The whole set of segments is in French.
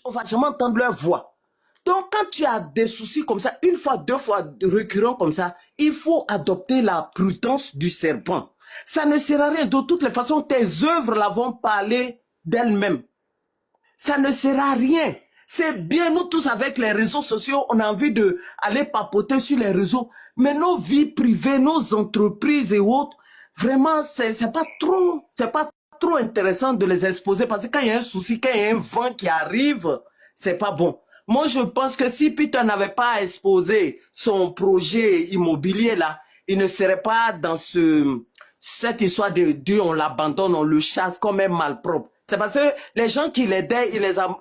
on va jamais entendre leur voix. Donc, quand tu as des soucis comme ça, une fois, deux fois récurrents comme ça, il faut adopter la prudence du serpent. Ça ne sert à rien. De toutes les façons, tes œuvres là vont parler d'elles-mêmes. Ça ne sert à rien. C'est bien, nous tous avec les réseaux sociaux, on a envie d'aller papoter sur les réseaux. Mais nos vies privées, nos entreprises et autres, vraiment, c'est pas trop intéressant de les exposer parce que quand il y a un souci, quand il y a un vent qui arrive, c'est pas bon. Moi, je pense que si Peter n'avait pas exposé son projet immobilier là, il ne serait pas dans cette histoire de Dieu, on l'abandonne, on le chasse comme un malpropre. C'est parce que les gens qui l'aidaient,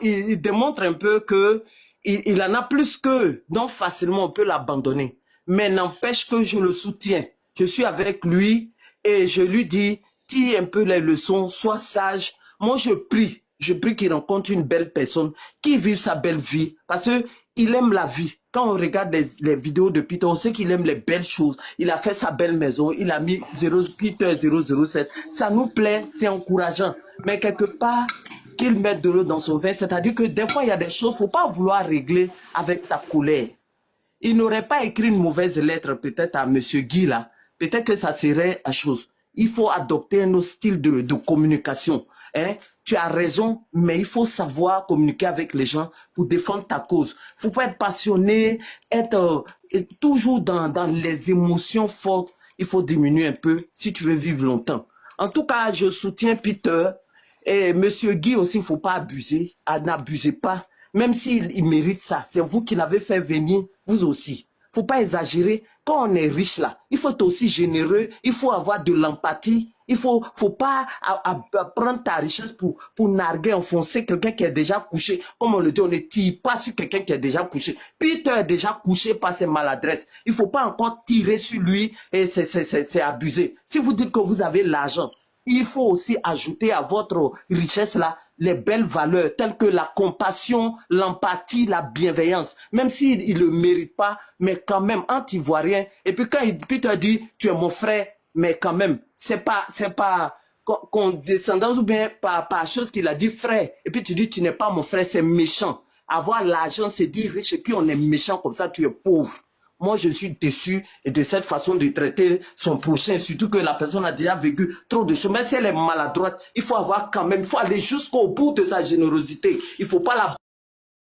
ils démontrent un peu que il en a plus qu'eux. Donc facilement, on peut l'abandonner. Mais n'empêche que je le soutiens. Je suis avec lui et je lui dis, tire un peu les leçons, sois sage. Moi, je prie qu'il rencontre une belle personne, qui vive sa belle vie. Parce que il aime la vie. Quand on regarde les vidéos de Peter, on sait qu'il aime les belles choses. Il a fait sa belle maison, il a mis Peter 007. Ça nous plaît, c'est encourageant. Mais quelque part, qu'il mette de l'eau dans son vin, c'est-à-dire que des fois, il y a des choses, il ne faut pas vouloir régler avec ta colère. Il n'aurait pas écrit une mauvaise lettre peut-être à M. Guy là. Peut-être que ça serait la chose. Il faut adopter un autre style de communication. Hein? Tu as raison, mais il faut savoir communiquer avec les gens pour défendre ta cause. Il ne faut pas être passionné, être toujours dans les émotions fortes. Il faut diminuer un peu si tu veux vivre longtemps. En tout cas, je soutiens Peter. Et Monsieur Guy aussi, il ne faut pas abuser. N'abusez pas. Même s'il mérite ça, c'est vous qui l'avez fait venir, vous aussi. Il ne faut pas exagérer. Quand on est riche là, il faut être aussi généreux, il faut avoir de l'empathie. Il faut pas prendre ta richesse pour narguer, enfoncer quelqu'un qui est déjà couché. Comme on le dit, on ne tire pas sur quelqu'un qui est déjà couché. Peter est déjà couché par ses maladresses. Il ne faut pas encore tirer sur lui et c'est abusé. Si vous dites que vous avez l'argent, il faut aussi ajouter à votre richesse là les belles valeurs telles que la compassion, l'empathie, la bienveillance. Même s'il ne le mérite pas, mais quand même, anti-ivoirien. Et puis quand Peter dit, tu es mon frère, mais quand même, c'est pas condescendance ou bien par chose qu'il a dit frère. Et puis tu dis, tu n'es pas mon frère, c'est méchant. Avoir l'argent, c'est dire riche, et puis on est méchant comme ça, tu es pauvre. Moi, je suis déçu de cette façon de traiter son prochain, surtout que la personne a déjà vécu trop de choses. Même si elle est maladroite, il faut avoir quand même, il faut aller jusqu'au bout de sa générosité. Il ne faut pas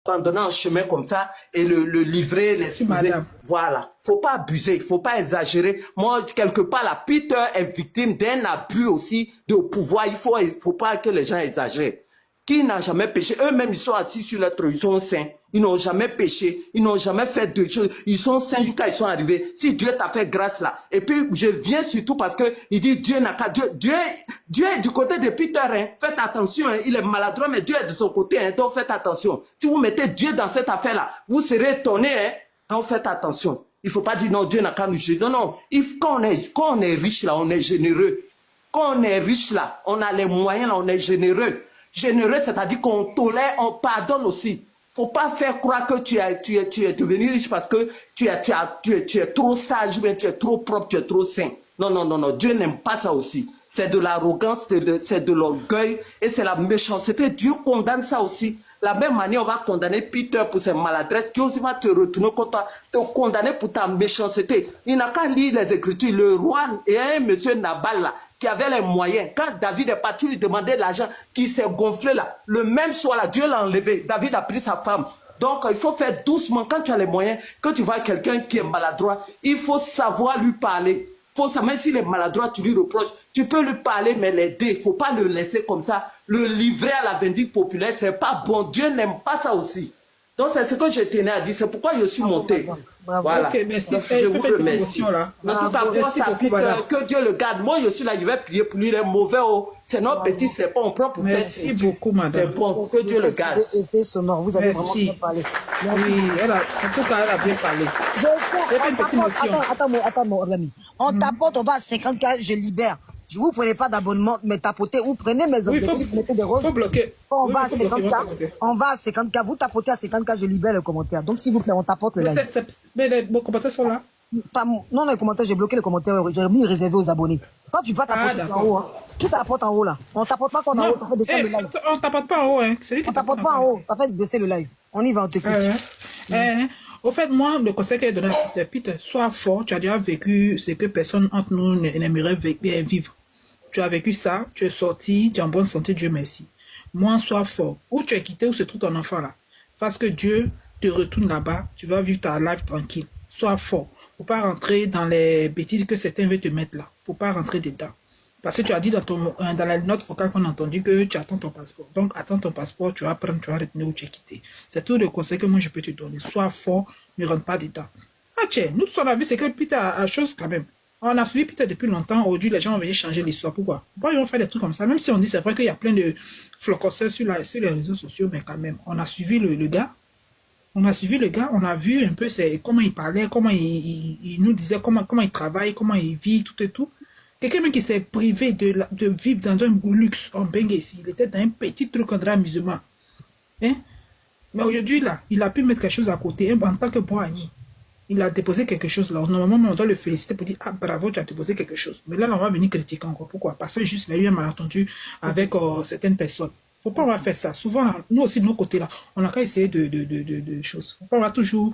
l'abandonner en chemin comme ça et le livrer, l'excuser. Voilà. Il ne faut pas abuser, il ne faut pas exagérer. Moi, quelque part, la Peter est victime d'un abus aussi de pouvoir. Il ne faut pas que les gens exagèrent. Qui n'a jamais péché? Eux-mêmes, ils sont assis sur leur trône, ils sont saints. Ils n'ont jamais péché, ils n'ont jamais fait de choses. Ils sont saints jusqu'à ils sont arrivés. Si Dieu t'a fait grâce là. Et puis, je viens surtout parce que il dit Dieu n'a qu'à... Dieu est du côté de Peter. Hein. Faites attention, hein. Il est maladroit, mais Dieu est de son côté. Hein. Donc, faites attention. Si vous mettez Dieu dans cette affaire-là, vous serez étonnés. Hein. Donc, faites attention. Il ne faut pas dire non, Dieu n'a qu'à nous juger. Non, non. Quand on est riche là, on est généreux. Quand on est riche là, on a les moyens là, on est généreux. Généreux, c'est-à-dire qu'on tolère, on pardonne aussi. Faut pas faire croire que tu es devenu riche parce que tu es trop sage, mais tu es trop propre, tu es trop saint. Non, non, non, non. Dieu n'aime pas ça aussi. C'est de l'arrogance, c'est de l'orgueil et c'est la méchanceté. Dieu condamne ça aussi. La même manière, on va condamner Peter pour ses maladresses. Dieu aussi va te retourner contre toi, te condamner pour ta méchanceté. Il n'a qu'à lire les Écritures. Le roi et un monsieur Nabal là, qui avait les moyens. Quand David est parti lui demander l'argent, qui s'est gonflé là, le même soir là, Dieu l'a enlevé. David a pris sa femme. Donc, il faut faire doucement. Quand tu as les moyens, quand tu vois quelqu'un qui est maladroit, il faut savoir lui parler. Faut savoir, même s'il est maladroit, tu lui reproches. Tu peux lui parler, mais l'aider. Il ne faut pas le laisser comme ça. Le livrer à la vindicte populaire, ce n'est pas bon. Dieu n'aime pas ça aussi. Donc, c'est ce que je tenais à dire. C'est pourquoi je suis monté. Bravo. Voilà. Okay, merci. Donc, je vous remercie. En tout cas, que Dieu le garde. Moi, je suis là, je vais prier pour lui. Il est mauvais. C'est notre petit serpent. On prend pour faire. Merci beaucoup, madame. C'est bon. Que Dieu le garde. Effet sonore. Vous avez vraiment bien parlé. Oui, en tout cas, elle a bien parlé. Attends, mon ami. On tapote, on va à 50K, je libère. Je vous prenez pas d'abonnement, mais tapotez, ou prenez mes objectifs, vous mettez des roses. Faut bloquer. On va à 50K, on va à 50K, vous tapotez à 50K, je libère le commentaire. Donc s'il vous plaît, on tapote le live. Mais les commentaires sont là. Non, les commentaires, j'ai bloqué les commentaires. J'ai mis réservé aux abonnés. Quand tu vas t'apporter en haut, hein, qui t'apporte en haut là? On t'apporte pas quand en haut, ça fait descendre le live. On t'apporte pas en haut, hein. C'est lui qui On t'apporte pas en haut, ça fait baisser le live. On y va, on t'écoute. Au fait, moi, le conseil que j'ai donné à Peter, sois fort. Tu as déjà vécu ce que personne entre nous n'aimerait bien vivre. Tu as vécu ça, tu es sorti, tu es en bonne santé, Dieu merci. Moi, sois fort. Où tu es quitté, où se trouve ton enfant là? Parce que Dieu te retourne là-bas, tu vas vivre ta life tranquille. Sois fort. Faut pas rentrer dans les bêtises que certains veulent te mettre là. Faut pas rentrer dedans. Parce que tu as dit dans la note vocale qu'on a entendu que tu attends ton passeport. Donc, attends ton passeport, tu vas prendre, tu vas retenir où tu es quitté. C'est tout le conseil que moi je peux te donner. Sois fort, ne rentre pas dedans. Ah tiens, nous tous on a vu, c'est que Peter a chose quand même. On a suivi Peter depuis longtemps. Aujourd'hui, les gens vont venir changer l'histoire. Pourquoi ils vont faire des trucs comme ça? Même si on dit, c'est vrai qu'il y a plein de flocosseurs sur les réseaux sociaux, mais quand même, on a suivi le gars. On a suivi le gars, on a vu un peu comment il parlait, comment il nous disait, comment il travaille, comment il vit, tout et tout. Quelqu'un même qui s'est privé de vivre dans un luxe en Bengue ici. Il était dans un petit truc en drap musulman. Hein? Mais aujourd'hui, là, il a pu mettre quelque chose à côté. En tant que Boigny, il a déposé quelque chose là. Normalement, on doit le féliciter pour dire, ah bravo, tu as déposé quelque chose. Mais là, on va venir critiquer encore. Pourquoi? Parce que juste, il a eu un malentendu avec certaines personnes. Faut pas avoir fait ça. Souvent, nous aussi, de nos côtés là, on a qu'à essayer de choses. Faut pas avoir toujours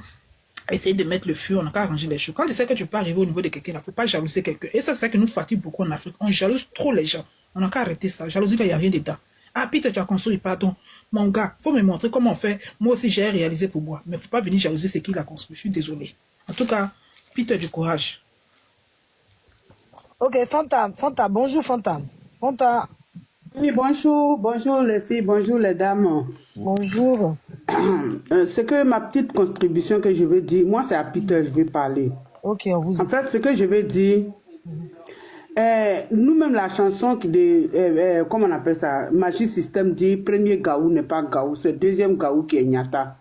essayer de mettre le feu, on n'a qu'à arranger les choses. Quand tu sais que tu peux arriver au niveau de quelqu'un, il ne faut pas jalouser quelqu'un. Et ça, c'est ça qui nous fatigue beaucoup en Afrique. On jalouse trop les gens. On n'a qu'à arrêter ça. Jalousie, il n'y a rien dedans. Ah, Peter, tu as construit, pardon. Mon gars, il faut me montrer comment on fait. Moi aussi, j'ai réalisé pour moi. Mais il ne faut pas venir jalouser ce qu'il a construit. Je suis désolé. En tout cas, Peter, du courage. Ok, Fanta, bonjour Fanta. Fanta. Oui, bonjour les filles, bonjour les dames. Bonjour. C'est que ma petite contribution que je veux dire, moi c'est à Peter, je vais parler. Ok, on vous En fait, ce que je veux dire, nous-mêmes la chanson comment on appelle ça, Magie System dit, premier Gaou n'est pas Gaou, c'est deuxième Gaou qui est Nyata.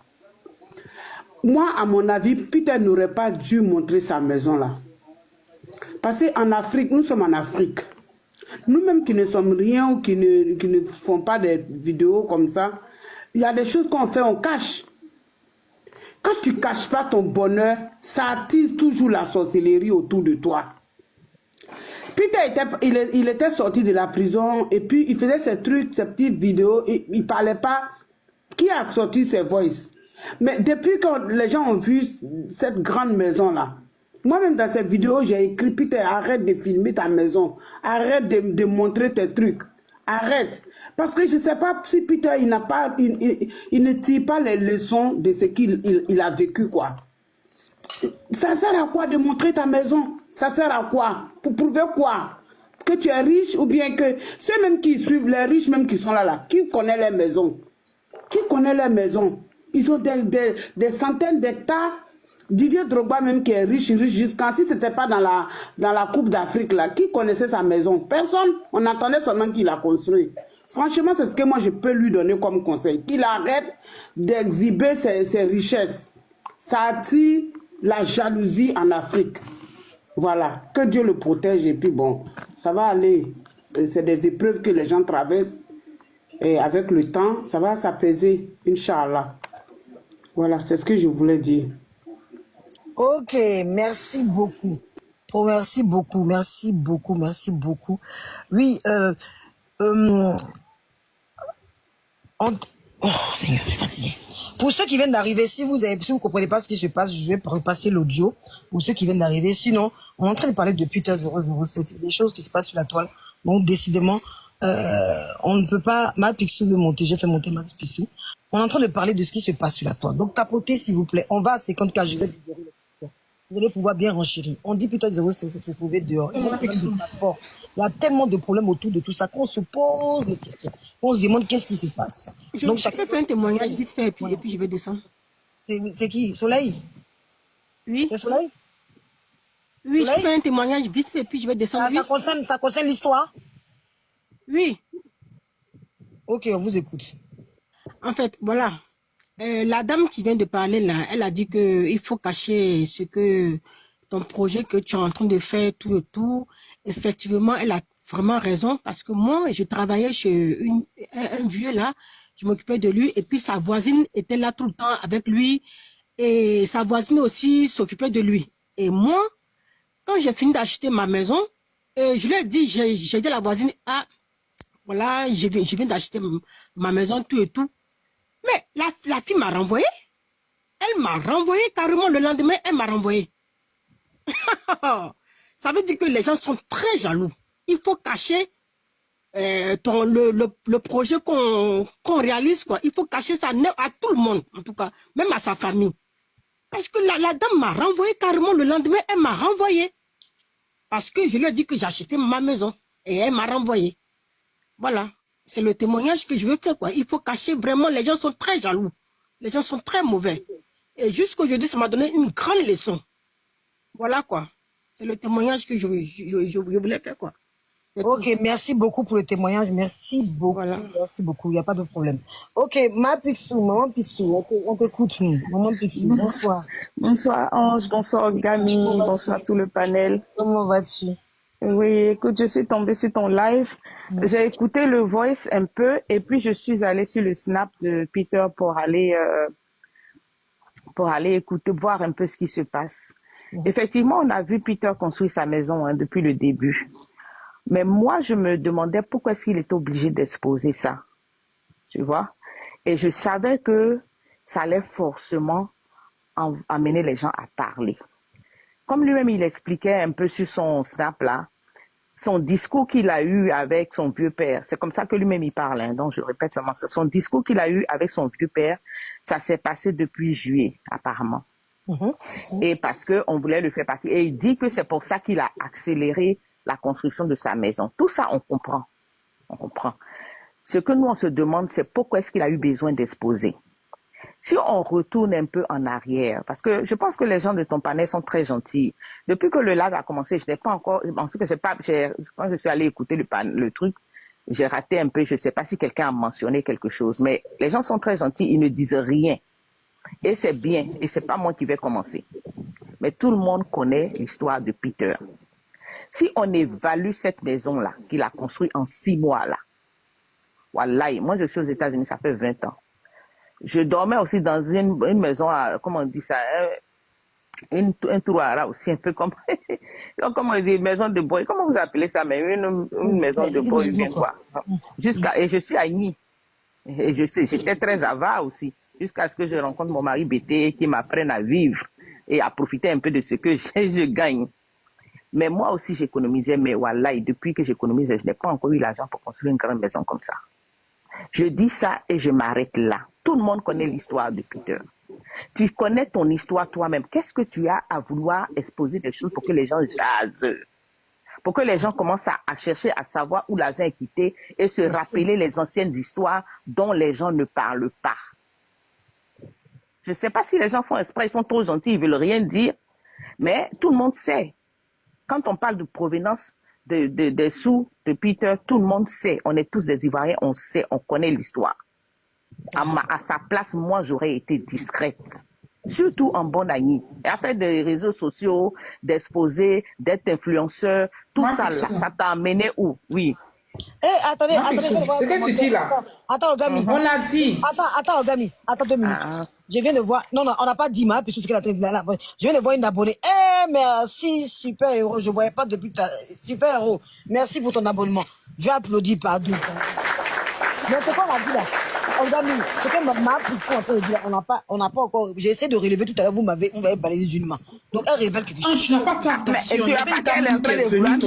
Moi, à mon avis, Peter n'aurait pas dû montrer sa maison là. Parce qu'en Afrique, nous sommes en Afrique. Nous-mêmes qui ne sommes rien ou qui ne font pas des vidéos comme ça, il y a des choses qu'on fait, on cache. Quand tu ne caches pas ton bonheur, ça attise toujours la sorcellerie autour de toi. Peter il était sorti de la prison et puis il faisait ses trucs, ses petites vidéos, et il ne parlait pas. Qui a sorti ses voices? Mais depuis que les gens ont vu cette grande maison-là, moi-même dans cette vidéo, j'ai écrit, Peter, arrête de filmer ta maison. Arrête de montrer tes trucs. Arrête. Parce que je ne sais pas si Peter, il ne tire pas les leçons de ce qu'il a vécu, quoi. Ça sert à quoi de montrer ta maison? Ça sert à quoi? Pour prouver quoi? Que tu es riche ou bien que ceux même qui suivent, les riches même qui sont là, qui connaissent les maisons? Qui connaît les maisons? Ils ont des centaines d'hectares. Didier Drogba même qui est riche jusqu'à si ce n'était pas dans la Coupe d'Afrique là, qui connaissait sa maison? Personne. On attendait seulement qu'il a construit. Franchement, c'est ce que moi je peux lui donner comme conseil. Qu'il arrête d'exhiber ses richesses. Ça attire la jalousie en Afrique. Voilà. Que Dieu le protège et puis bon, ça va aller. C'est des épreuves que les gens traversent. Et avec le temps, ça va s'apaiser. Inch'Allah. Voilà, c'est ce que je voulais dire. Ok, merci beaucoup. Oh, merci beaucoup, merci beaucoup, merci beaucoup. Oui, oh, Seigneur, je suis fatiguée. Pour ceux qui viennent d'arriver, si vous ne comprenez pas ce qui se passe, je vais repasser l'audio. Pour ceux qui viennent d'arriver, sinon, on est en train de parler de Peter 007. C'est des choses qui se passent sur la toile. Donc, décidément, on ne peut pas... Ma Picsou veut monter, j'ai fait monter ma Picsou. On est en train de parler de ce qui se passe sur la toile. Donc, tapotez, s'il vous plaît. On va à 50K, je vais libérer le Peter. Vous allez pouvoir bien renchérir. On dit Peter 007 se trouver dehors. Il y a tellement de problèmes autour de tout ça qu'on se pose des questions. On se demande qu'est-ce qui se passe. Donc, je peux faire un témoignage vite fait et puis je vais descendre. C'est qui? Soleil? Oui. C'est Soleil? Oui, Soleil? je fais un témoignage vite fait et puis je vais descendre. Ça concerne l'histoire? Oui. Ok, on vous écoute. En fait, voilà. La dame qui vient de parler là, elle a dit qu'il faut cacher ce que ton projet que tu es en train de faire, tout et tout. Effectivement, elle a vraiment raison parce que moi, je travaillais chez un vieux là, je m'occupais de lui et puis sa voisine était là tout le temps avec lui et sa voisine aussi s'occupait de lui. Et moi, quand j'ai fini d'acheter ma maison, je lui ai dit, j'ai dit à la voisine, ah, voilà, je viens d'acheter ma maison, tout et tout. Mais la fille m'a renvoyé. Elle m'a renvoyé carrément le lendemain, elle m'a renvoyé. Ça veut dire que les gens sont très jaloux. Il faut cacher le projet qu'on réalise, quoi. Il faut cacher ça à tout le monde, en tout cas, même à sa famille. Parce que la dame m'a renvoyé carrément le lendemain, elle m'a renvoyé. Parce que je lui ai dit que j'achetais ma maison. Et elle m'a renvoyé. Voilà. C'est le témoignage que je veux faire, quoi. Il faut cacher vraiment, les gens sont très jaloux. Les gens sont très mauvais. Et jusqu'aujourd'hui, ça m'a donné une grande leçon. Voilà, quoi. C'est le témoignage que je voulais faire, quoi. Ok, merci beaucoup pour le témoignage. Merci beaucoup. Voilà. Merci beaucoup. Il n'y a pas de problème. Ok, maman Pixou, on t'écoute. Maman Pixou, bonsoir. Bonsoir Ange, bonsoir Gami, bonsoir tout le panel. Comment vas-tu? Oui, écoute, je suis tombée sur ton live. J'ai écouté le voice un peu et puis je suis allée sur le snap de Peter pour aller écouter, voir un peu ce qui se passe. Effectivement, on a vu Peter construire sa maison depuis le début. Mais moi, je me demandais pourquoi est-ce qu'il était obligé d'exposer ça. Tu vois? Et je savais que ça allait forcément amener les gens à parler. Comme lui-même, il expliquait un peu sur son snap là, son discours qu'il a eu avec son vieux père. C'est comme ça que lui-même il parle, hein, donc je répète seulement ça. Son discours qu'il a eu avec son vieux père, ça s'est passé depuis juillet, apparemment. Et parce qu'on voulait le faire partir. Et il dit que c'est pour ça qu'il a accéléré la construction de sa maison. Tout ça, on comprend. On comprend. Ce que nous, on se demande, c'est pourquoi est-ce qu'il a eu besoin d'exposer. Si on retourne un peu en arrière, parce que je pense que les gens de ton panel sont très gentils. Depuis que le live a commencé, je n'ai pas encore, en tout cas, quand je suis allée écouter le truc, j'ai raté un peu, je ne sais pas si quelqu'un a mentionné quelque chose, mais les gens sont très gentils, ils ne disent rien. Et c'est bien, et c'est pas moi qui vais commencer. Mais tout le monde connaît l'histoire de Peter. Si on évalue cette maison-là, qu'il a construite en 6 mois là, wallahi, moi je suis aux États-Unis, ça fait 20 ans. Je dormais aussi dans une maison, comment on dit ça, un trouara aussi, un peu comme, comment on dit, maison de boy, comment vous appelez ça, mais une maison de boy, bien quoi. Et je suis à Igny. Et je sais, j'étais très avare aussi, jusqu'à ce que je rencontre mon mari BT qui m'apprenne à vivre et à profiter un peu de ce que je gagne. Mais moi aussi, j'économisais, mais voilà, et depuis que j'économise, je n'ai pas encore eu l'argent pour construire une grande maison comme ça. Je dis ça et je m'arrête là. Tout le monde connaît l'histoire de Peter. Tu connais ton histoire toi-même. Qu'est-ce que tu as à vouloir exposer des choses pour que les gens jasent? Pour que les gens commencent à chercher à savoir où l'argent est quitté et se rappeler les anciennes histoires dont les gens ne parlent pas. Je ne sais pas si les gens font exprès, ils sont trop gentils, ils ne veulent rien dire, mais tout le monde sait. Quand on parle de provenance des sous de Peter, tout le monde sait. On est tous des Ivoiriens, on sait, on connaît l'histoire. À sa place, moi, j'aurais été discrète. Surtout en bonne amie. Et après des réseaux sociaux, d'exposer, d'être influenceur, tout ça, là, ça t'a amené où? Oui. Eh, attendez, ce que tu dis là. Attends, Ogami. On a dit. Attends, Ogami. Attends 2 minutes. Je viens de voir. Non, on n'a pas dit, mais puisque ce qu'elle a dit là. Je viens de voir une abonnée. Eh, merci, super héros. Je ne voyais pas depuis super héros. Merci pour ton abonnement. Je vais applaudir, pardon. Mais c'est quoi on a dit là? Ogami, c'est que ma pour un peu dire. On n'a pas encore. J'ai essayé de relever tout à l'heure. Vous m'avez parlé des musulmans. Donc elle révèle quelque chose. Tu n'as pas fait attention. Tu as pas qu'elle est en train de vouloir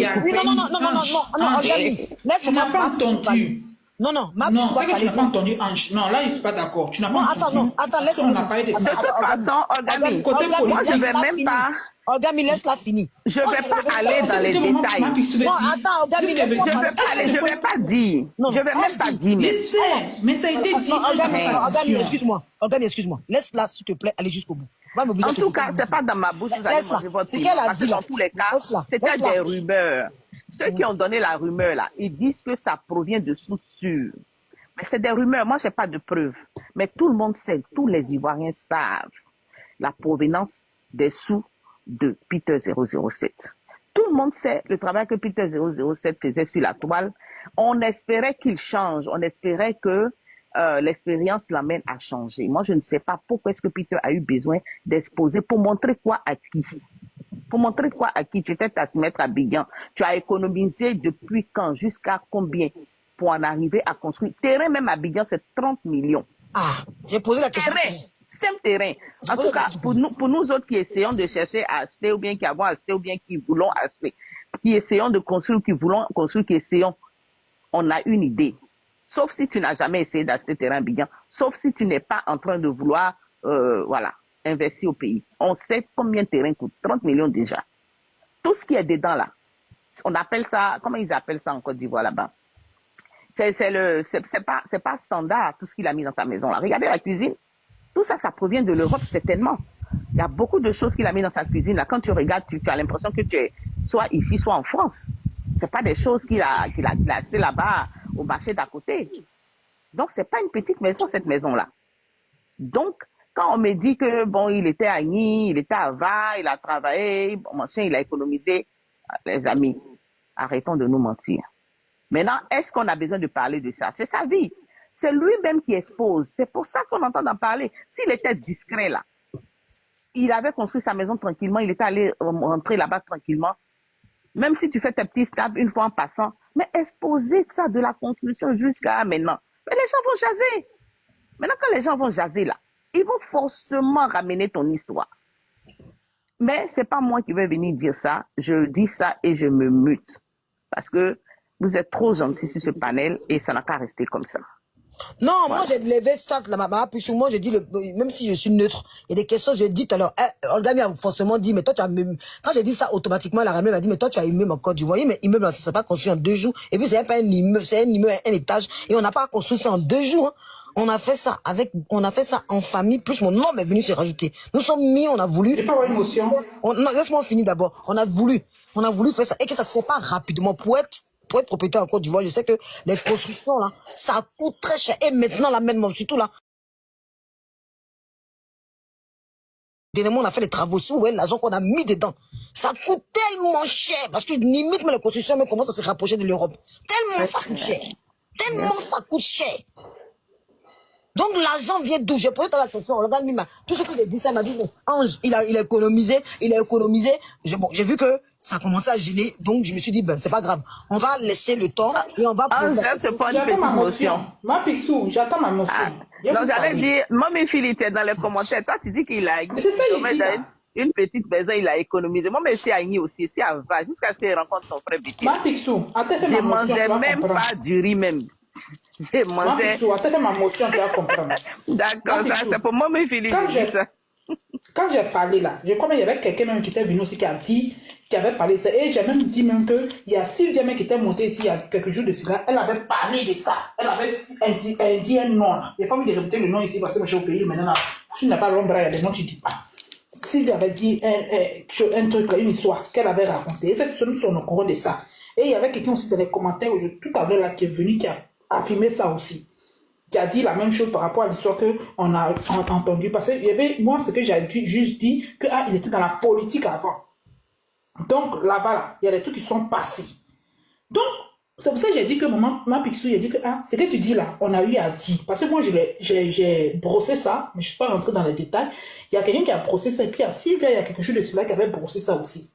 Non, Ogami. Tu n'as pas entendu. Non, c'est que tu n'as pas entendu Ange. Non, là, je ne suis pas d'accord. Tu n'as pas entendu. Attends, laisse-moi. On a parlé de ça. De toute façon, Ogami, moi, je ne vais même pas. Ogami, laisse-la finir. Je ne vais pas aller dans les détails. Non, attends, Ogami, Je ne vais pas dire. Je ne vais même pas dire. Mais ça a été dit. Ogami, excuse-moi. Laisse-la, s'il te plaît, aller jusqu'au bout. En tout cas, ce n'est pas dans ma bouche. Vous allez manger votre ce qu'elle a dit là. Dans tous les cas, c'était des rumeurs. Ceux qui ont donné la rumeur là, ils disent que ça provient de sources sûres. Mais c'est des rumeurs. Moi, je n'ai pas de preuves. Mais tout le monde sait, tous les Ivoiriens savent la provenance des sous de Peter 007. Tout le monde sait le travail que Peter 007 faisait sur la toile. On espérait qu'il change. On espérait que l'expérience l'amène à changer. Moi, je ne sais pas pourquoi est-ce que Peter a eu besoin d'exposer pour montrer quoi à qui. Pour montrer quoi à qui? Tu étais taximètre à Abidjan. Tu as économisé depuis quand? Jusqu'à combien? Pour en arriver à construire. Terrain même à Abidjan, c'est 30 millions. Ah, j'ai posé la question. Terrain, simple terrain. En tout cas, pour nous autres qui essayons de chercher à acheter ou bien qui avons acheté ou bien qui voulons acheter, qui essayons de construire, qui voulons construire, qui essayons, on a une idée. Sauf si tu n'as jamais essayé d'acheter terrain à Abidjan, sauf si tu n'es pas en train de vouloir, investir au pays. On sait combien de terrain coûte, 30 millions déjà. Tout ce qui est dedans là, on appelle ça, comment ils appellent ça en Côte d'Ivoire là-bas? C'est pas standard tout ce qu'il a mis dans sa maison là. Regardez la cuisine, tout ça, ça provient de l'Europe certainement. Il y a beaucoup de choses qu'il a mis dans sa cuisine là. Quand tu regardes, tu as l'impression que tu es soit ici, soit en France. C'est pas des choses qu'il a achetées là-bas au marché d'à côté. Donc c'est pas une petite maison cette maison là. Donc quand on me dit que bon, il était à Nîmes, il était à Va, il a travaillé, bon, machin, il a économisé, les amis, arrêtons de nous mentir. Maintenant, est-ce qu'on a besoin de parler de ça? C'est sa vie. C'est lui-même qui expose. C'est pour ça qu'on entend en parler. S'il était discret là, il avait construit sa maison tranquillement, il était allé rentrer là-bas tranquillement. Même si tu fais tes petits stabs une fois en passant, mais exposer ça de la construction jusqu'à maintenant. Mais les gens vont jaser. Maintenant, quand les gens vont jaser là, ils vont forcément ramener ton histoire. Mais c'est pas moi qui vais venir dire ça. Je dis ça et je me mute. Parce que vous êtes trop gentils sur ce panel et ça n'a pas resté comme ça. Non, voilà. Moi j'ai levé ça, la maman, puis moi j'ai dit, même si je suis neutre, il y a des questions, j'ai dit tout à l'heure, Olga m'a forcément dit, mais toi tu as même, quand j'ai dit ça automatiquement, la ramène m'a dit, mais toi tu as immeuble encore, tu voyais, mais immeuble, ça s'est pas construit en 2 jours, et puis c'est pas un immeuble, c'est un immeuble, un étage, et on n'a pas construit ça en 2 jours, hein. On a fait ça en famille, plus mon homme est venu se rajouter. Nous sommes mis, on a voulu. J'ai pas émotion. Non, laisse-moi finir d'abord. On a voulu faire ça, et que ça se fait pas rapidement pour être propriétaire en Côte d'Ivoire. Je sais que les constructions là, ça coûte très cher. Et maintenant là, même surtout là, dernièrement on a fait les travaux. Si vous voyez l'argent qu'on a mis dedans, ça coûte tellement cher parce que limite mais les constructions mais commencent à se rapprocher de l'Europe. Tellement ça coûte cher. Tellement ça coûte cher. Donc l'argent vient d'où? J'ai posé la question, regarde Mima, tout ce que j'ai dit, ça m'a dit, bon, Ange, il a économisé, j'ai vu que ça commençait à gêner, donc je me suis dit, ben, c'est pas grave, on va laisser le temps, et on va poser la question. J'attends ma motion. Ma Pixou, j'attends ma motion. Donc j'allais dire, Mommy Philippe, dans les commentaires, toi tu dis qu'il a c'est ça, il dit, une petite maison, il a économisé. Moi, mais c'est à Nîmes aussi, c'est à Va, jusqu'à ce qu'il rencontre son frère Béti. Ma Pixou, attends, fais ma motion. Je demandais même pas du riz même. Ma Pixou, attends, fais ma motion, tu vas comprendre. D'accord, ça c'est pour moi, mais Philippe. Quand j'ai parlé là, je crois qu'il y avait quelqu'un même qui était venu aussi qui a dit, qui avait parlé de ça. Et j'ai même dit même que il y a Sylvia même qui était montée ici il y a quelques jours de cela. Elle avait parlé de ça. Elle avait dit un nom. Je n'ai pas envie de répéter le nom ici parce que je suis au pays maintenant. Là, tu n'as pas l'ombre, il y a des noms que tu ne dis pas. Sylvia avait dit un truc, une histoire qu'elle avait racontée. Et cette nous sommes au courant de ça. Et il y avait quelqu'un aussi dans les commentaires tout à l'heure là qui est venu qui a affirmé ça aussi. Qui a dit la même chose par rapport à l'histoire qu'on a entendu. Parce que moi, ce que j'ai juste dit, qu'il était dans la politique avant. Donc, là-bas, là, il y a des trucs qui sont passés. Donc, c'est pour ça que j'ai dit que ma Pixou, il a dit que ce que tu dis là, on a eu à dire. Parce que moi, j'ai brossé ça, mais je ne suis pas rentré dans les détails. Il y a quelqu'un qui a brossé ça, et puis il y a Sylvia, il y a quelque chose de cela qui avait brossé ça aussi.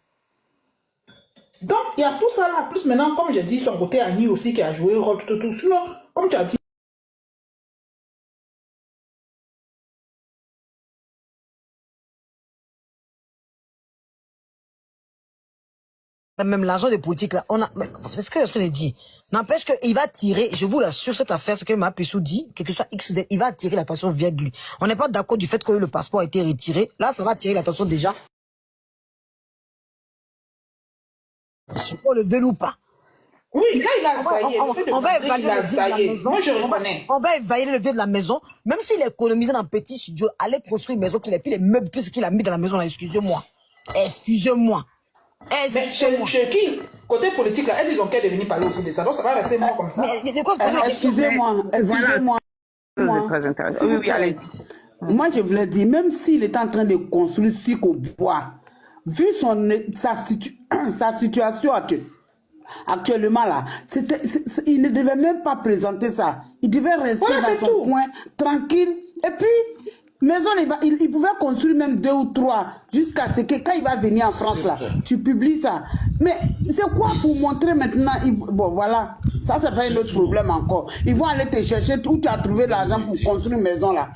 Donc, il y a tout ça là. Plus maintenant, comme j'ai dit, son côté Annie aussi qui a joué un rôle tout. Sinon, comme tu as dit, même l'argent de politique là, c'est ce que je dit. N'empêche qu'il va tirer, je vous l'assure, cette affaire, ce que ma Pissou dit, quelque chose X, il va attirer l'attention via lui. On n'est pas d'accord du fait que le passeport a été retiré. Là, ça va attirer l'attention déjà. Pour le veut ou pas. Oui, là, il a zaillé. On va évaluer le vieux de la maison. Moi, je reconnais. On va évaluer le vieux de la maison. Même s'il a économisé dans un petit studio, aller construire une maison qu'il a pris les meubles, plus qu'il a mis dans la maison, là, excusez-moi. Mais chez qui, côté politique, là, ils ont qu'à devenir parler aussi de ça. Donc, ça va rester moi comme ça. Excusez-moi. Oui, allez-y. Moi, je voulais dire, même s'il est en train de construire sucre au bois, vu sa situation actuellement là, il ne devait même pas présenter ça. Il devait rester dans son coin, tranquille. Et puis, Maison, il pouvait construire même 2 ou 3 jusqu'à ce que quand il va venir en France, là, tu publies ça. Mais c'est quoi pour montrer maintenant? Bon, voilà, ça fait un autre problème encore. Ils vont aller te chercher où tu as trouvé l'argent pour construire une maison, là.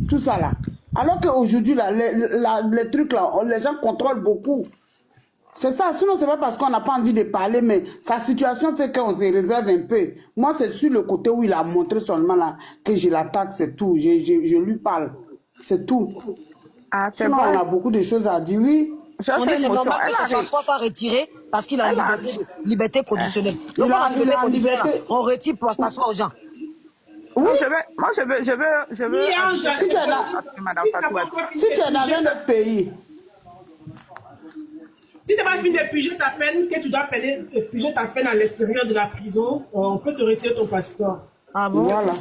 Tout ça, là. Alors qu'aujourd'hui, là, les trucs, là, les gens contrôlent beaucoup. C'est ça, sinon c'est pas parce qu'on n'a pas envie de parler, mais sa situation fait qu'on se réserve un peu. Moi, c'est sur le côté où il a montré seulement là que je l'attaque, c'est tout. Je lui parle, c'est tout. Ah, c'est Sinon, vrai. on a beaucoup de choses à dire, oui. On dit c'est normal que son passeport soit retiré parce qu'il a une liberté conditionnelle. Donc, on retire le passeport aux gens. Oui. Moi, je veux. Si tu es dans un autre pays. Si tu n'as pas fini de piger ta peine, que tu dois piger ta peine à l'extérieur de la prison, on peut te retirer ton passeport. Ah bon? Voilà.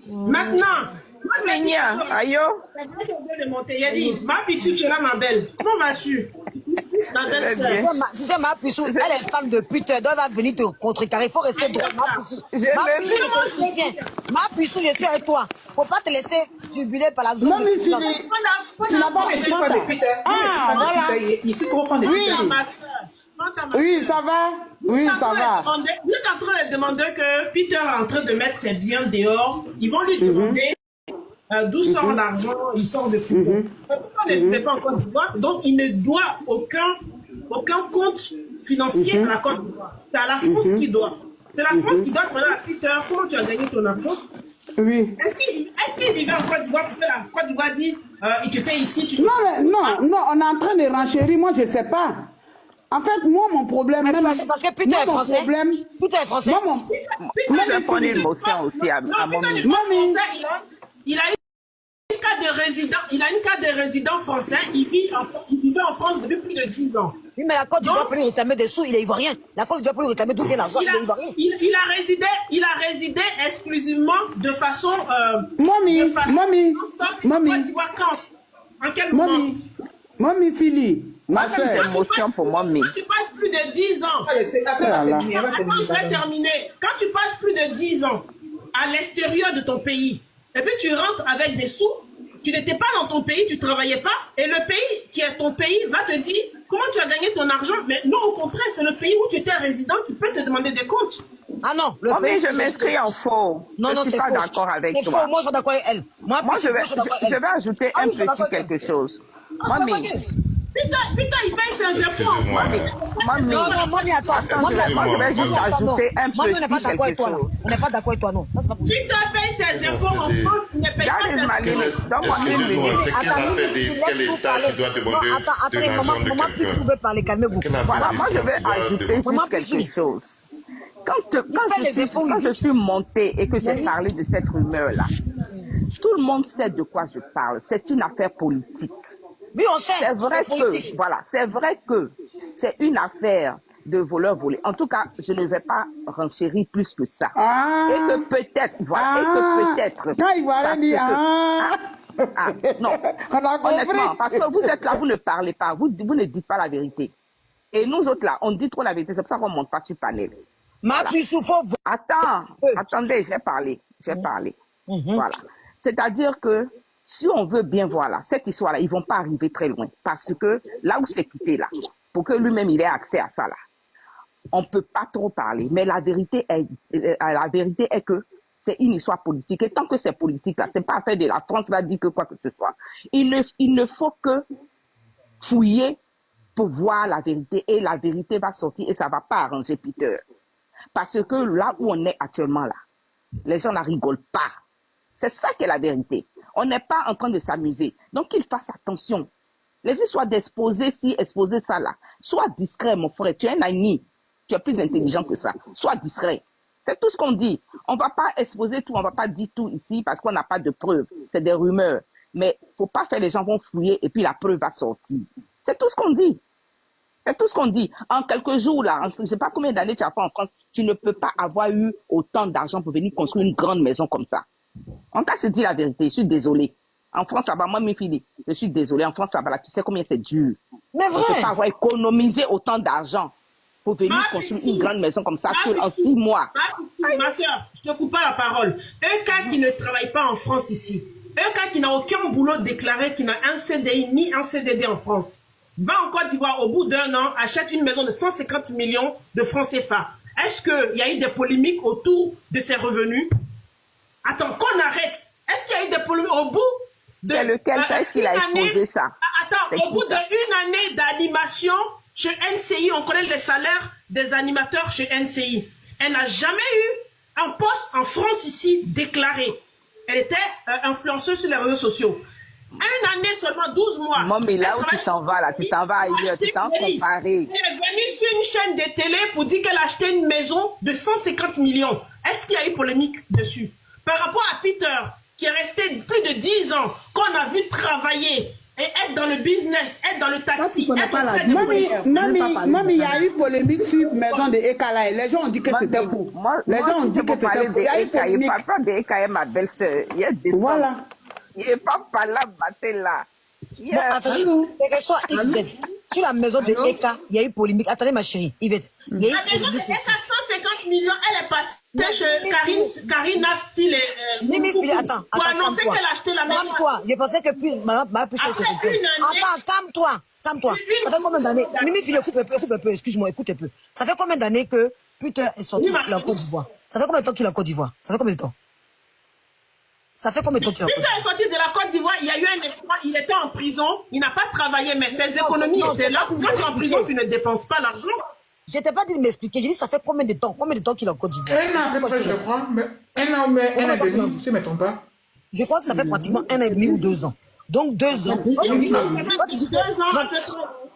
Maintenant, Ayo. il a dit, ma Pixou, tu es là, ma belle. Comment vas-tu? Ma belle sœur. Tu sais, ma Pissou, elle est femme de pute, elle va venir te contrecarrer. Il faut rester droit. Ma Pissou, je suis avec toi. Faut pas te laisser jubiler par la zone. Non, mais tu n'as pas C'est pas de Peter. Ah, voilà. Ici, trop fan de Peter. Ma sœur. Oui, ça va. Oui, ça va. Vous êtes en train de demander que Peter est en train de mettre ses biens dehors. Ils vont lui demander d'où sort l'argent, il sort de prison. Pourquoi ne le fait pas en Côte d'Ivoire? Donc, il ne doit aucun compte financier à la Côte d'Ivoire. C'est à la France qui doit. C'est la France qui doit demander à Peter comment tu as gagné ton argent. Oui. Est-ce qu'il vivait en Côte d'Ivoire pour que la Côte d'Ivoire dise il était ici, tu Non, on est en train de renchérir, moi je sais pas. En fait, moi mon problème, Mais même parce que Peter est français. Peter est français. Moi, Je vais prendre une motion aussi à mon Peter n'est pas français, il a une carte de résident, il a une carte de résident français, il vivait en France depuis plus de 10 ans. Oui, mais la Côte d'Ivoire peut lui réclamer des sous, il est ivoirien. La Côte d'Ivoire peut lui réclamer d'où vient l'argent, il est ivoirien. Il a résidé exclusivement de façon Mommy, en quel moment? Mommy Philly, ma C'est soeur. une motion pour moi, mais. Quand tu passes plus de 10 ans, Voilà. attends, je vais terminer. Quand tu passes plus de 10 ans à l'extérieur de ton pays, et puis tu rentres avec des sous, tu n'étais pas dans ton pays, tu ne travaillais pas, et le pays qui est ton pays va te dire comment tu as gagné ton argent. Mais non, au contraire, c'est le pays où tu étais résident qui peut te demander des comptes. Ah non, le Mais pays. je m'inscris en faux. Non, Je non, suis c'est pas faux. d'accord avec C'est toi. faux, moi je suis pas d'accord avec elle. Moi Je vais ajouter un petit quelque chose. Mamie, Putain, il paye ses impôts en France. mamie, Non, Mami, attends. moi je vais juste ajouter un Mami, on n'est pas petit d'accord avec quelque toi là. chose. On n'est pas d'accord avec toi, non. Ça, c'est pas possible. Putain paye ses impôts en France, il ne paye pas That is ses my impôts. limit. Donne-moi une minute. C'est quelle affaire de quel État qui doit demander de l'argent de Maman, plus vous quelqu'un? pouvez parler, calmez-vous. Quelle affaire Voilà, moi je vais doit ajouter demander? Maman, juste quelque plus. chose. Quand je suis montée et que j'ai parlé de cette rumeur-là, tout le monde sait de quoi je parle. C'est une affaire politique. Oui, on sait. C'est vrai politique. que, voilà, c'est vrai que c'est une affaire de voleurs volés. En tout cas, je ne vais pas renchérir plus que ça. Ah. Et que peut-être, voilà, et que peut-être. Quand il va parce dire, que- non, on a compris. honnêtement, parce que vous êtes là, vous ne parlez pas, vous ne dites pas la vérité. Et nous autres là, on dit trop la vérité, c'est pour ça qu'on ne monte pas sur panel. Ma plus faut. Attendez, j'ai parlé. Voilà. C'est-à-dire que si on veut bien voir là, cette histoire-là, ils vont pas arriver très loin. Parce que là où c'est quitté là, pour que lui-même il ait accès à ça là, on peut pas trop parler. Mais la vérité est que c'est une histoire politique. Et tant que c'est politique là, c'est pas affaire de la France va dire que quoi que ce soit. Il ne faut que fouiller pour voir la vérité. Et la vérité va sortir et ça va pas arranger Peter. Parce que là où on est actuellement là, les gens ne rigolent pas. C'est ça qui est la vérité. On n'est pas en train de s'amuser. Donc qu'il fasse attention. Les histoires d'exposer ci, exposer ça là. Sois discret, mon frère. Tu es un ami. Tu es plus intelligent que ça. Sois discret. C'est tout ce qu'on dit. On ne va pas exposer tout, on ne va pas dire tout ici parce qu'on n'a pas de preuves. C'est des rumeurs. Mais il ne faut pas faire les gens vont fouiller et puis la preuve va sortir. C'est tout ce qu'on dit. C'est tout ce qu'on dit. En quelques jours, là, je ne sais pas combien d'années tu as fait en France, tu ne peux pas avoir eu autant d'argent pour venir construire une grande maison comme ça. En cas, c'est dit la vérité, je suis désolé. En France, ça va, moi, mes filles, je suis désolé. En France, ça va, là, tu sais combien c'est dur. Mais On ne peut pas avoir économisé autant d'argent pour venir construire une grande maison comme ça en 6 mois. Ma soeur, je te coupe pas la parole. Un cas qui ne travaille pas en France ici, Un cas qui n'a aucun boulot déclaré, qui n'a un CDI ni un CDD en France, va en Côte d'Ivoire au bout d'un an, achète une maison de 150 millions de francs CFA. Est-ce qu'il y a eu des polémiques autour de ses revenus? Attends, qu'on arrête. Est-ce qu'il y a eu des polémiques au bout de... C'est lequel ça? Est-ce qu'il a exposé ça? Attends, au bout d'une année d'animation chez NCI, on connaît les salaires des animateurs chez NCI. Elle n'a jamais eu un poste en France ici déclaré. Elle était influenceuse sur les réseaux sociaux. Une année seulement, 12 mois. Maman, mais là où tu s'en vas, là, tu t'en vas ailleurs, tu t'en comparé. Elle est venue sur une chaîne de télé pour dire qu'elle a acheté une maison de 150 millions. Est-ce qu'il y a eu polémique dessus? Par rapport à Peter, qui est resté plus de 10 ans, qu'on a vu travailler et être dans le business, être dans le taxi, être auprès de Mamie, il y a eu polémique sur maison de Ekala. Les gens ont dit que c'était faux. Les gens ont dit que c'était faux. Il y a eu polémique. Il ne parle pas de Eka, ma belle-sœur. Il y a des Voilà. Il n'est pas par là, là. Bon, attendez, qu'elle soit XZ. Sur la maison de Eka, il y a eu polémique. Attendez, ma chérie, Yvette. Il y a eu la maison de Eka, 150 millions, elle est passée chez Karina Steele. Mimi, attends. Pour annoncer qu'elle a acheté la maison. Calme-toi. Je pensais que plus, ma plus Après une année. Attends, calme-toi. Ça fait combien d'années? Mimi, fille, écoute un peu, excuse-moi, écoute un peu. Ça fait combien d'années que Peter est sorti de la Côte d'Ivoire? Ça fait combien de temps qu'il est en Côte d'Ivoire? Ça fait combien de temps? Ça fait combien de temps qu'il est en Côte d'Ivoire? Peter est sorti de la Côte d'Ivoire, il y a eu un exploit, il était en prison, il n'a pas travaillé, mais ses économies étaient là. Quand tu es en prison, tu ne dépenses pas l'argent. Je t'ai pas dit de m'expliquer, j'ai dit ça fait combien de temps qu'il est en Côte d'Ivoire? Un an à peu près, je crois, mais un an, mais un an et demi, si je ne me trompe pas. Je crois que ça fait pratiquement 1 an et demi ou 2 ans. Donc 2 ans. Quand tu dis que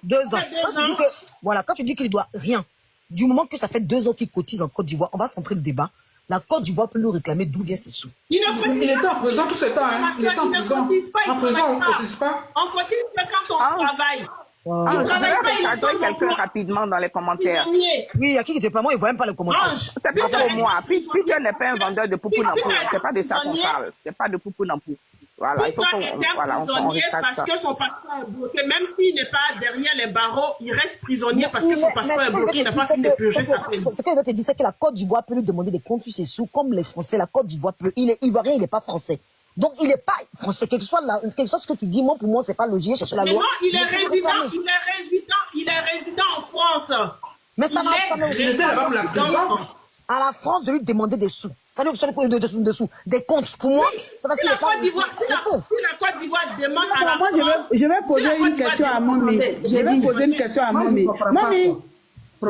2 ans. Quand tu dis que, voilà, quand tu dis qu'il ne doit rien, du moment que ça fait 2 ans qu'il cotise en Côte d'Ivoire, on va centrer le débat. La Côte d'Ivoire peut nous réclamer d'où vient ses sous. Il était en prison tout ce temps, hein. Il était en prison. En prison, on ne cotise pas. On cotise que quand on travaille. On travaille pas, quelqu'un rapidement dans les commentaires. Oui, il y a qui te parle, moi, il ne voit même pas les commentaires. C'est pas pour moi. Peter n'est pas un vendeur de poupou nampou. C'est pas de ça qu'on parle. C'est pas de poupou nampou. Voilà, il faut qu'on prisonnier parce que son passeport est bloqué. Même s'il n'est pas derrière les barreaux, il reste prisonnier parce que son passeport est bloqué. Il n'a pas fini de purger sa peine. Ce que je veux te dire, c'est que la Côte d'Ivoire peut lui demander des comptes sur ses sous, comme les Français. La Côte d'Ivoire peut. Il est ivoirien, il n'est pas français. Donc, il n'est pas français. Quel que soit ce que tu dis, moi, pour moi, c'est pas logique. Chercher la loi. Mais non, il est résident en France. Mais ça va il était là-bas pour la prison. À la France de lui demander des sous. Ça lui de sous. Des comptes. Pour moi, ça va si la Côte d'Ivoire demande à la France... Je vais poser une question à Mommy. Je vais poser une question à Mommy. Mommy,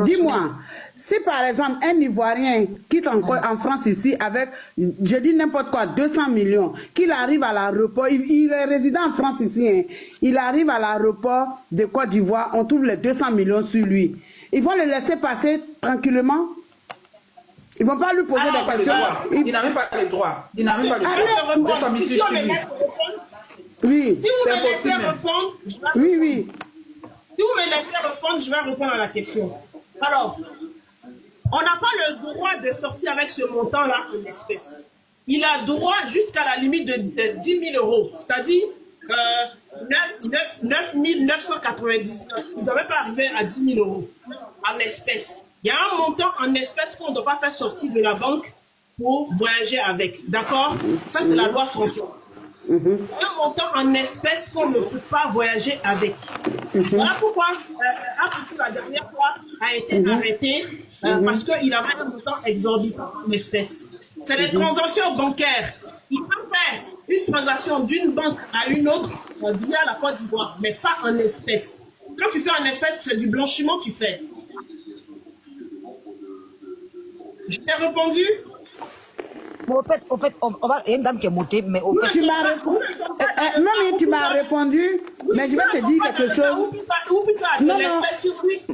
dis-moi, si par exemple un Ivoirien quitte en France ici avec, je dis n'importe quoi, 200 millions, qu'il arrive à l'aéroport, il est résident en France ici, hein, il arrive à l'aéroport de Côte d'Ivoire, on trouve les 200 millions sur lui. Ils vont le laisser passer tranquillement? Ils ne vont pas lui poser des questions. Il n'a même pas les droits. Il n'a même pas les droits. Si on le laisse répondre, oui. Si vous me laissez répondre, oui. Si vous me laissez répondre, je vais répondre à la question. Alors, on n'a pas le droit de sortir avec ce montant-là en espèces. Il a droit jusqu'à la limite de 10 000 euros, c'est-à-dire 9 999. Il ne devrait pas arriver à 10 000 euros en espèces. Il y a un montant en espèces qu'on ne doit pas faire sortir de la banque pour voyager avec. D'accord? Ça, c'est la loi française. Il y a un montant en espèces qu'on ne peut pas voyager avec. Voilà pourquoi Apoutou, la dernière fois, a été arrêté parce qu'il avait un montant exorbitant en espèces. C'est les transactions bancaires. Il peut faire une transaction d'une banque à une autre via la Côte d'Ivoire, mais pas en espèces. Quand tu fais en espèces, c'est du blanchiment que tu fais. Je t'ai répondu? Bon, au fait, il y a une dame qui est montée, mais au fait... Tu m'as répondu. Mamie, tu m'as répondu, mais je vais te dire quelque chose. Non,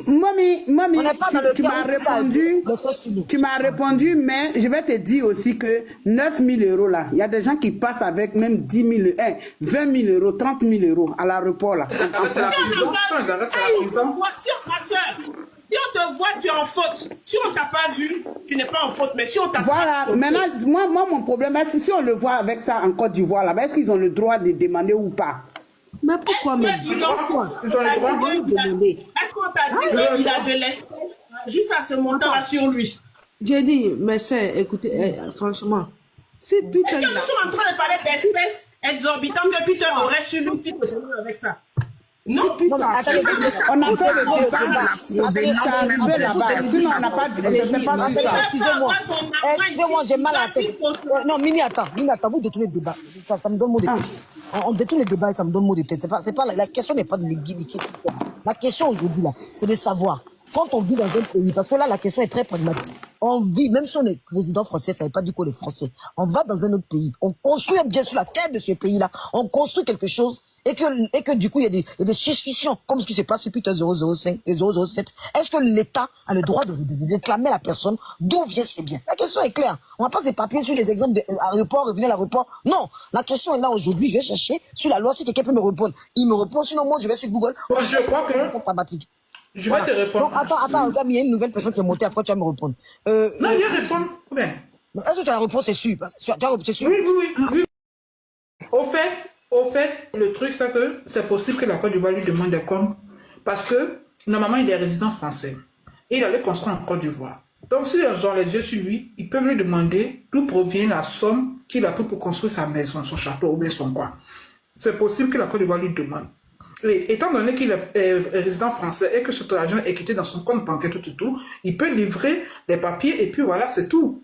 Mamie, tu m'as répondu. Tu m'as répondu, mais je vais te dire aussi que 9 000 euros là, il y a des gens qui passent avec même 10 000, 20 000 euros, 30 000 euros à l'aéroport là. C'est la prison. Ma soeur. Si on te voit, tu es en faute. Si on t'a pas vu, tu n'es pas en faute. Mais si on t'a voilà. Maintenant, moi, mon problème, c'est si on le voit avec ça en Côte d'Ivoire, là, est-ce qu'ils ont le droit de demander ou pas? Mais pourquoi même? Est-ce qu'on t'a dit qu'il a de l'espèce juste à ce montant-là sur lui? J'ai dit, mais c'est, écoutez, franchement, Si Peter... Est-ce que nous sommes en train de parler d'espèces exorbitantes que Peter aurait su nous qui se déroule avec ça? Non, on a fait le débat, ça arrivait là-bas. Sinon, on n'a pas dit que c'était pas sur ça. Excusez-moi, j'ai mal à la tête. Non, Mimi, attends, vous détournez le débat. Ça me donne mot de tête. On détourne le débat et ça me donne mot de tête. C'est pas, la question n'est pas de l'équité. La question aujourd'hui, là, c'est de savoir, quand on vit dans un pays, parce que là, la question est très pragmatique. On vit, même si on est résident français, ça ne veut pas dire qu'on est français. On va dans un autre pays, on construit bien sur la terre de ce pays-là, on construit quelque chose, et que du coup, il y a des suspicions, comme ce qui se passe sur Peter 005 et 007. Est-ce que l'État a le droit de réclamer la personne d'où vient ses biens? La question est claire. On ne va pas s'éparpiller sur les exemples d'aéroport, revenir à l'aéroport. Non, la question est là aujourd'hui. Je vais chercher sur la loi si quelqu'un peut me répondre. Il me répond, sinon moi je vais sur Google. Bon, je crois que... Je vais te répondre. Donc, attends, regarde, il y a une nouvelle personne qui est montée, après tu vas me répondre. Non, je vais répondre. Bien. Est-ce que tu as la réponse, c'est sûr? C'est sûr? Oui. Au fait, le truc, c'est que c'est possible que la Côte d'Ivoire lui demande des comptes parce que, normalement, il est résident français. Et il allait construire en Côte d'Ivoire. Donc, si les gens ont les yeux sur lui, ils peuvent lui demander d'où provient la somme qu'il a pris pour construire sa maison, son château ou bien son quoi. C'est possible que la Côte d'Ivoire lui demande. Et étant donné qu'il est résident français et que cet argent est quitté dans son compte bancaire, tout, il peut livrer les papiers et puis voilà, c'est tout.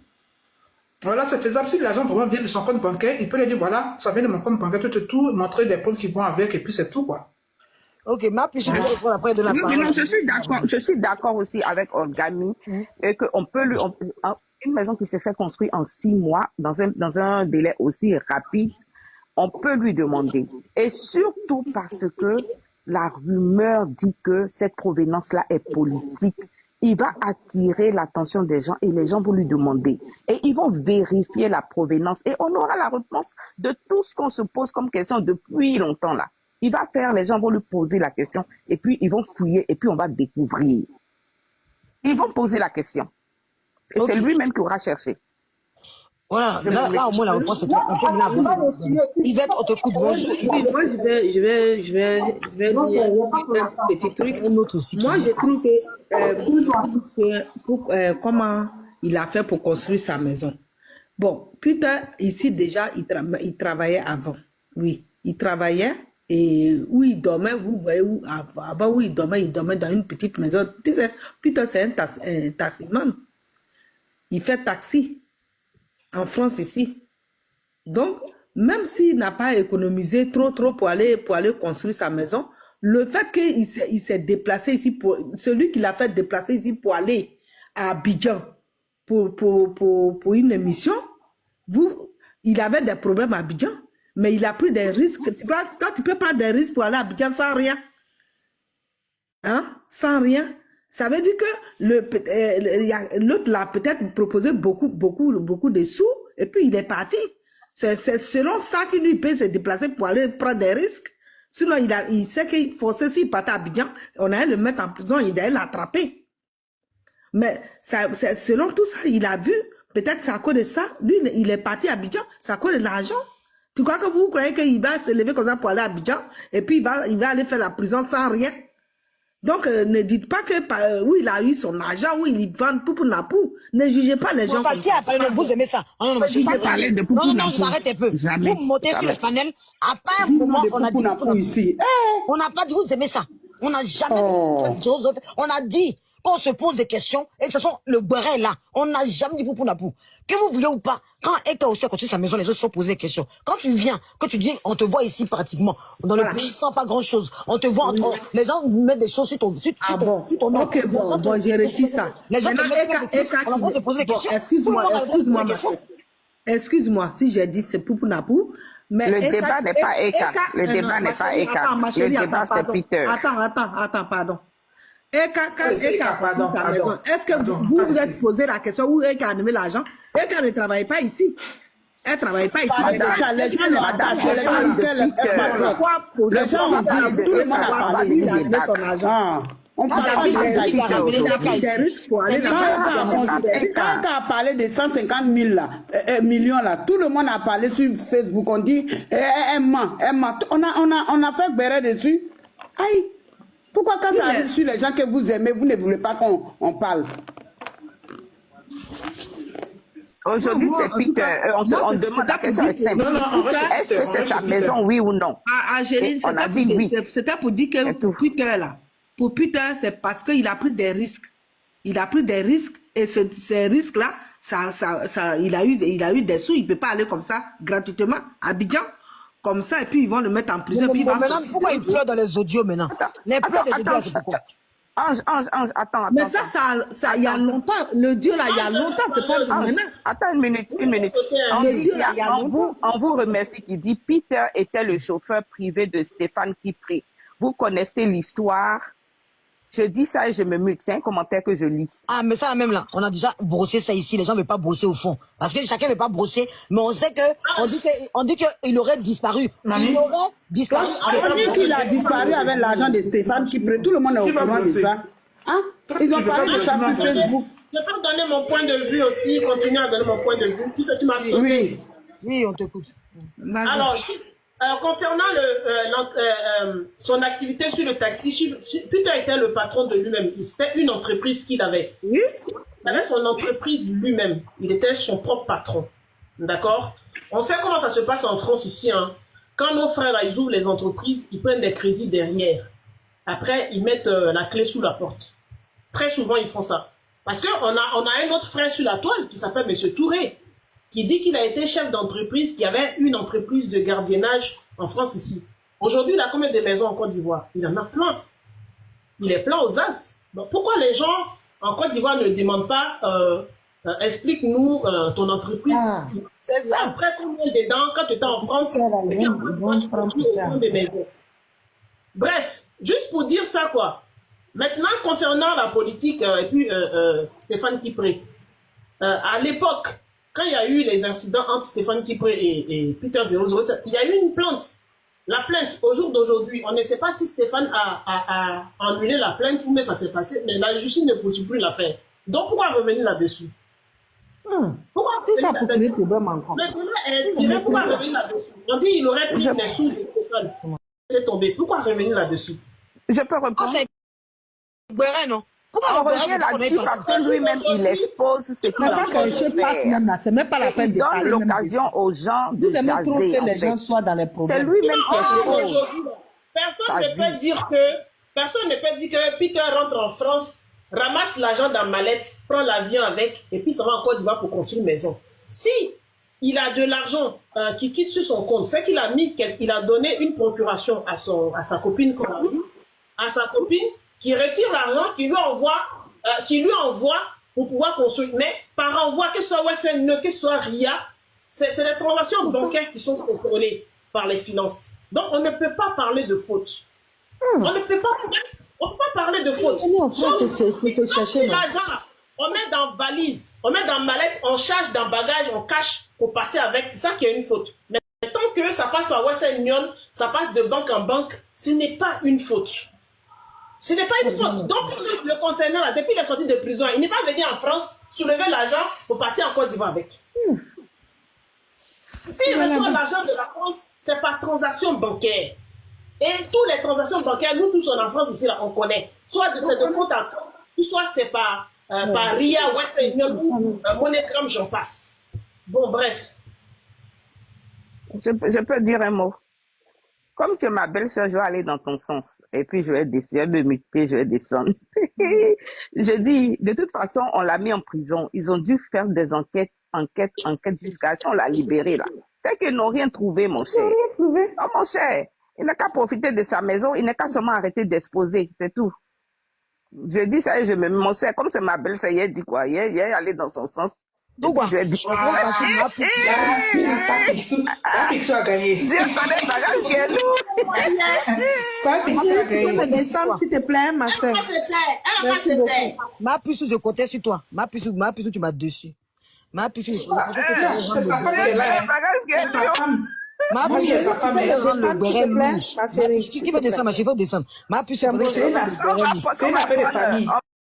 Voilà, c'est faisable. Si l'argent vraiment vient de son compte bancaire, il peut lui dire voilà, ça vient de mon compte bancaire, tout, montrer des preuves qui vont avec et puis c'est tout, quoi. Ok, ma puis je vais répondre après de la parole. Non, je suis d'accord aussi avec Orgami et qu'on peut une maison qui se fait construire en 6 mois, dans un délai aussi rapide, on peut lui demander. Et surtout parce que la rumeur dit que cette provenance-là est politique. Il va attirer l'attention des gens et les gens vont lui demander. Et ils vont vérifier la provenance et on aura la réponse de tout ce qu'on se pose comme question depuis longtemps là. Il va faire, les gens vont lui poser la question et puis ils vont fouiller et puis on va découvrir. Ils vont poser la question. Et c'est lui-même qui aura cherché. Voilà, là au moins la réponse est un peu là. Yvette, on t'écoute, bonjour. Moi, je vais dire un petit truc. Moi, je trouve que comment il a fait pour construire sa maison. Bon, Peter, ici déjà, il travaillait avant. Oui, il travaillait et où il dormait, vous voyez, avant où il dormait dans une petite maison. Tu sais, Peter, c'est un taximan. Il fait taxi. En France ici. Donc, même s'il n'a pas économisé trop pour aller construire sa maison, le fait qu'il s'est déplacé ici, celui qui l'a fait déplacer ici pour aller à Abidjan pour une émission, il avait des problèmes à Abidjan, mais il a pris des risques. Quand tu peux prendre des risques pour aller à Abidjan sans rien, hein, sans rien, ça veut dire que l'autre l'a peut-être proposé beaucoup de sous et puis il est parti. C'est selon ça qu'il lui peut se déplacer pour aller prendre des risques. Sinon, il sait qu'il faut s'il partait à Abidjan, on allait le mettre en prison, il allait l'attraper. Mais selon tout ça, il a vu, peut-être c'est à cause de ça, lui, il est parti à Abidjan, c'est à cause de l'argent. Tu crois que vous croyez qu'il va se lever comme ça pour aller à Abidjan et puis il va aller faire la prison sans rien? Donc, ne dites pas que où il a eu son argent, où il vend Poupou Napou. Ne jugez pas les gens comme ça. Vous aimez ça? Non, je pas parler de Poupou Napou. Non, je m'arrête un peu. Jamais. Vous montez sur le panel. À part pour moi, on a dit Poupou ici. On n'a pas dit vous aimez ça. On n'a jamais dit. On a dit qu'on se pose des questions et que ce soit le béret là. On n'a jamais dit Poupou Napou. Que vous voulez ou pas, quand Eka aussi a construit sa maison, les gens se sont posés des questions. Quand tu viens, que tu dis, on te voit ici pratiquement, dans le pays sans pas grand chose. On te voit, les gens mettent des choses sur ton nom. Ok, bon, j'ai retiré ça. Les gens on se poser des questions. Excuse-moi, si j'ai dit c'est Poupou Napou. Mais le débat n'est pas Eka. Le débat n'est pas Eka. Le débat c'est Peter. Attends, pardon. Est-ce que vous vous êtes posé la question où Eka a donné l'argent? Eka ne travaille pas ici. Elle ne travaille pas ici. Les gens le rattachent. Les gens ont dit, tout le monde a parlé. Il a donné son argent. On parle quand on a parlé de 150 millions là, tout le monde a parlé sur Facebook. On dit, elle ment. On a fait béret dessus. Aïe. Pourquoi quand ça arrive sur les gens que vous aimez, vous ne voulez pas qu'on parle? Aujourd'hui, moi, c'est en tout Peter. cas, On moi, demande la question est simple. Non, on reste Est-ce Peter, que on c'est reste sa Peter. maison, oui ou non? Angéline, On a dit oui. c'était pour dire que C'est tout. pour Peter, là, pour Peter, c'est parce qu'il a pris des risques. Il a pris des risques et ces risques-là, il a eu des sous. Il ne peut pas aller comme ça gratuitement à Abidjan. Comme ça, et puis ils vont le mettre en prison. Puis il va Maintenant, sortir. pourquoi il pleure dans les audios maintenant? Les pleurs des audios, c'est pourquoi? Ange, attends. Mais ça, il y a longtemps. Le Dieu, là, il y a longtemps, c'est pas Ange, maintenant. attends une minute. On, Le dit, Dieu, là, il y a longtemps. on vous remercie qui dit Peter était le chauffeur privé de Stéphane Kipré. Vous connaissez l'histoire. Je dis ça et je me mute. C'est un commentaire que je lis. Ah, mais ça, même là, on a déjà brossé ça ici. Les gens ne veulent pas brosser au fond. Parce que chacun ne veut pas brosser. Mais on sait que, on dit qu'il aurait disparu. Mami. Il aurait disparu. On dit qu'il a disparu avec l'argent de Stéphane qui prend. Tout le monde est au courant de ça. Hein? Ils ont parlé de ça sur Facebook. Je peux donner mon point de vue aussi, continuer à donner mon point de vue, puisque tu m'as sauté. Oui. Oui, on t'écoute. Alors, concernant son activité sur le taxi, Peter était le patron de lui-même. C'était une entreprise qu'il avait. Il avait son entreprise lui-même. Il était son propre patron. D'accord? On sait comment ça se passe en France ici. Hein. Quand nos frères, là, ils ouvrent les entreprises, ils prennent des crédits derrière. Après, ils mettent la clé sous la porte. Très souvent, ils font ça. Parce qu'on a un autre frère sur la toile qui s'appelle M. Touré, qui dit qu'il a été chef d'entreprise, qui avait une entreprise de gardiennage en France ici. Aujourd'hui, il a combien de maisons en Côte d'Ivoire? Il en a plein. Il est plein aux as. Donc, pourquoi les gens en Côte d'Ivoire ne demandent pas explique-nous ton entreprise? C'est ça. Après, combien dedans, quand tu étais en France, et puis tu prends des maisons. Bref, juste pour dire ça, quoi. Maintenant, concernant la politique, et puis Stéphane Kipré, à l'époque, quand il y a eu les incidents entre Stéphane Kipré et Peter 007, il y a eu une plainte. La plainte, au jour d'aujourd'hui, on ne sait pas si Stéphane a annulé la plainte ou mais ça s'est passé, mais la justice ne poursuit plus l'affaire. Donc pourquoi revenir là-dessus? Pourquoi Tout ça revenir pour créer problème encore. Le problème est inspiré, pourquoi revenir là-dessus? On dit qu'il aurait pris les sous de Stéphane. C'est tombé. Pourquoi revenir là-dessus? Je peux répondre. Guérin, non? On revient là-dessus parce que lui-même, il expose ce qu'il a Attends que je passe même là, c'est même pas la peine de donne parler. l'occasion aux gens de Vous aimez trop jaser, que en les gens fait. soient dans les C'est problèmes. lui-même qui expose. Aujourd'hui, personne Ta ne vie. peut dire que Peter rentre en France, ramasse l'argent dans la mallette, prend l'avion avec, et puis ça va en Côte d'Ivoire pour construire une maison. Si il a de l'argent qui quitte sur son compte, c'est qu'il a il a donné une procuration à sa copine, comme on dit, à sa copine, qui retire l'argent, qui lui envoie pour pouvoir construire. Mais par envoi, que ce soit Western Union, que ce soit RIA, c'est des transactions bancaires qui sont contrôlées par les finances. Donc on ne peut pas parler de faute. On ne peut pas parler de faute. L'argent, on met dans valise, on met dans mallette, on charge dans bagage, on cache pour passer avec. C'est ça qui est une faute. Mais tant que ça passe par Western Union, ça passe de banque en banque, ce n'est pas une faute. Ce n'est pas une faute. Donc, le concernant, là, depuis qu'il est sorti de prison, il n'est pas venu en France soulever l'argent pour partir en Côte d'Ivoire avec. S'il reçoit l'argent de la France, c'est par transaction bancaire. Et toutes les transactions bancaires, nous tous en France ici, là, on connaît. Soit c'est de compte à compte, soit c'est par RIA, Western Union ou MoneyGram, j'en passe. Bon, bref. Je peux dire un mot. Comme tu es ma belle-sœur, je vais aller dans ton sens. Et puis, je vais me muter, je vais descendre. Je dis, de toute façon, on l'a mis en prison. Ils ont dû faire des enquêtes jusqu'à ce qu'on l'a libéré, là. C'est qu'ils n'ont rien trouvé, mon cher. Oh, mon cher. Il n'a qu'à profiter de sa maison. Il n'a qu'à seulement arrêter d'exposer. C'est tout. Je dis ça et mon cher, comme c'est ma belle-sœur, il a dit quoi? Il est allé dans son sens. Pourquoi? Je vais dire. Pixou a gagné. Je connais le bagage qui est lourd. Pas Pixou a gagné. Descends, s'il te plaît, ma soeur. Ma puce, je comptais sur toi. Ma puce, tu m'as dessus. Ma puce, C'est sa femme qui est là. C'est sa femme. Ma puce, c'est sa femme. qui veut descendre, ma chérie, faut descendre. Ma puce, C'est une affaire de famille.